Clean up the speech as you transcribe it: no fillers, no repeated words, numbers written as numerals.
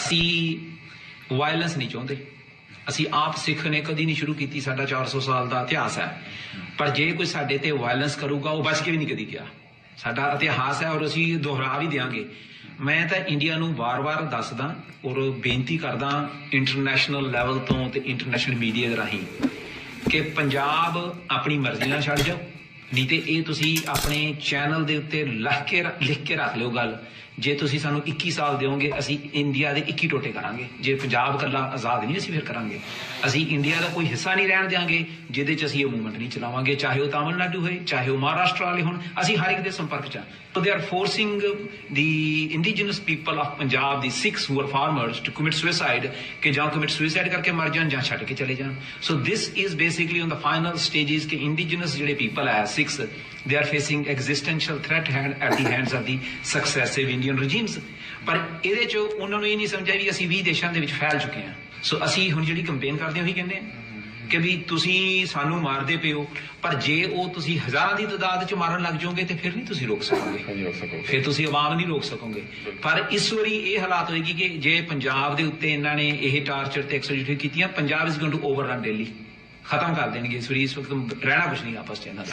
ਅਸੀਂ ਵਾਇਲੈਂਸ ਨਹੀਂ ਚਾਹੁੰਦੇ। ਅਸੀਂ ਆਪ ਸਿੱਖ ਨੇ ਕਦੀ ਨਹੀਂ ਸ਼ੁਰੂ ਕੀਤੀ, ਸਾਡਾ 400 ਸਾਲ ਦਾ ਇਤਿਹਾਸ ਹੈ। ਪਰ ਜੇ ਕੋਈ ਸਾਡੇ ਤੇ ਵਾਇਲੈਂਸ ਕਰੂਗਾ ਉਹ ਬਚ ਕੇ ਵੀ ਨਹੀਂ ਕਦੀ ਗਿਆ। ਸਾਡਾ ਇਤਿਹਾਸ ਹੈ ਔਰ ਅਸੀਂ ਦੁਹਰਾ ਵੀ ਦਿਆਂਗੇ। ਮੈਂ ਤਾਂ ਇੰਡੀਆ ਨੂੰ ਵਾਰ-ਵਾਰ ਦੱਸਦਾ ਔਰ ਬੇਨਤੀ ਕਰਦਾ ਇੰਟਰਨੈਸ਼ਨਲ ਲੈਵਲ ਤੋਂ ਤੇ ਇੰਟਰਨੈਸ਼ਨਲ ਮੀਡੀਆ ਦੇ ਰਾਹੀਂ ਕਿ ਪੰਜਾਬ ਆਪਣੀ ਮਰਜ਼ੀ ਨਾਲ ਛੱਡ ਜਾਓ, ਨਹੀਂ ਤੇ ਇਹ ਤੁਸੀਂ ਆਪਣੇ ਚੈਨਲ ਦੇ ਉੱਤੇ ਲਿਖ ਕੇ ਰੱਖ ਲਿਓ ਗੱਲ। ਜੇ ਤੁਸੀਂ ਸਾਨੂੰ 21 ਸਾਲ ਦਿਓਗੇ ਅਸੀਂ ਇੰਡੀਆ ਦੇ 21 ਟੋਟੇ ਕਰਾਂਗੇ। ਜੇ ਪੰਜਾਬ ਇਕੱਲਾ ਆਜ਼ਾਦ ਨਹੀਂ ਅਸੀਂ ਫਿਰ ਕਰਾਂਗੇ। ਅਸੀਂ ਇੰਡੀਆ ਦਾ ਕੋਈ ਹਿੱਸਾ ਨਹੀਂ ਰਹਿਣ ਦਿਆਂਗੇ ਜਿਹਦੇ 'ਚ ਅਸੀਂ ਇਹ ਮੂਵਮੈਂਟ ਨਹੀਂ ਚਲਾਵਾਂਗੇ, ਚਾਹੇ ਉਹ ਤਾਮਿਲਨਾਡੂ ਹੋਏ, ਚਾਹੇ ਉਹ ਮਹਾਰਾਸ਼ਟਰ ਵਾਲੇ ਹੋਣ। ਅਸੀਂ ਹਰ ਇੱਕ ਦੇ ਸੰਪਰਕ 'ਚ ਹਾਂ। So they are forcing the indigenous people of Punjab, the Sikhs who are farmers, to commit suicide, कि ਜਾਂ commit suicide करके मर जान ਜਾਂ ਛੱਡ ਕੇ ਚਲੇ ਜਾਣ। So this is basically on the final stages कि indigenous ਜਿਹੜੇ people ਹੈ Sikhs, they are facing existential threat at the hands of the successive Indian regimes। ਪਰ ਇਹਦੇ 'ਚ ਉਹਨਾਂ ਨੂੰ ਇਹ ਨਹੀਂ ਸਮਝਿਆ ਵੀ ਅਸੀਂ 20 ਦੇਸ਼ਾਂ ਦੇ ਵਿੱਚ ਫੈਲ ਚੁੱਕੇ ਹਾਂ। ਸੋ ਅਸੀਂ ਹੁਣ ਜਿਹੜੀ ਕੰਪੇਨ ਕਰਦੇ ਹਾਂ ਉਹੀ ਕਹਿੰਦੇ ਹਾਂ ਕਿ ਵੀ ਤੁਸੀਂ ਸਾਨੂੰ ਮਾਰਦੇ ਪਏ ਹੋ, ਪਰ ਜੇ ਉਹ ਤੁਸੀਂ ਹਜ਼ਾਰਾਂ ਦੀ ਤਾਦਾਦ 'ਚ ਮਾਰਨ ਲੱਗ ਜਾਓਗੇ ਤੇ ਫਿਰ ਨਹੀਂ ਤੁਸੀਂ ਰੋਕ ਸਕੋਗੇ, ਫਿਰ ਤੁਸੀਂ ਆਵਾਮ ਨਹੀਂ ਰੋਕ ਸਕੋਗੇ। ਪਰ ਇਸ ਵਾਰੀ ਇਹ ਹਾਲਾਤ ਹੋਏਗੀ ਕਿ ਜੇ ਪੰਜਾਬ ਦੇ ਉੱਤੇ ਇਹਨਾਂ ਨੇ ਇਹ ਟਾਰਚਰ ਤੇ ਐਕਸਟ੍ਰਾਜਿਊਸ਼ਨ ਕੀਤੀਆਂ, Punjab is going to overrun Delhi, ਖਤਮ ਕਰ ਦੇਣਗੇ ਇਸ ਵਾਰੀ। ਇਸ ਵਕਤ ਰਹਿਣਾ ਕੁਛ ਨਹੀਂ ਆਪਸ 'ਚ ਇਹਨਾਂ ਦਾ।